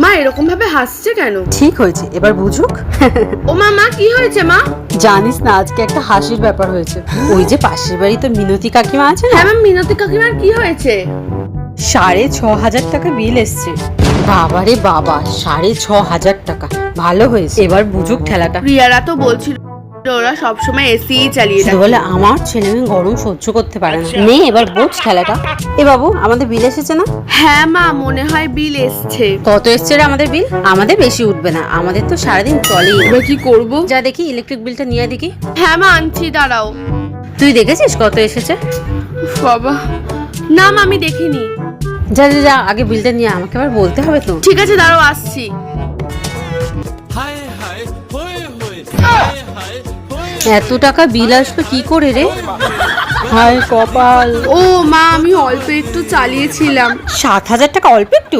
মা এরকম ভাবে হাসছে কেন? ঠিক হয়েছে, এবার বুঝুক। ও মা, মা কি হয়েছে মা? জানিস না আজকে একটা হাসির ব্যাপার হয়েছে। ওই যে পাশের বাড়ি তো মিনতি কাকিমা আছে না, হ্যাঁ ম্যাম, মিনতি কাকিমার কি হয়েছে? 6,500 টাকা বিল এসছে। বাবারে বাবা, 6,500 টাকা। ভালো হয়েছে, এবার বুঝুক ঠেলাটা। প্রিয়ারা তো বলছিল ওরা সবসময় এসি চালিয়ে শুধু রাখে। বলে আমার ছেলে মেয়ে গরম সহ্য করতে পারে না। নে এবার বোঝ খেলাটা। এ বাবু, আমাদের বিল এসেছে না? হ্যাঁ মা, মনে হয় বিল এসছে। কত এসছে রে আমাদের বিল? আমাদের বেশি উঠবে না, আমাদের তো সারাদিন চলেই। এবার কি করব? যা দেখি ইলেকট্রিক বিলটা নিয়ে দেখি। হ্যাঁ মা, আনছি, দাঁড়াও। তুই দেখেছিস কত এসেছে? উফ, বাবা না মা, আমি দেখিনি। যা যা যা, আগে বিলটা নিয়ে আমাকে আবার বলতে হবে তো। ঠিক আছে, দাঁড়াও, আসছি। এত টাকা বিল আসবে কি করে রে? হায় কপাল। ও মা, আমি অল্প একটু চালিয়েছিলাম। 7,000 টাকা অল্প একটু?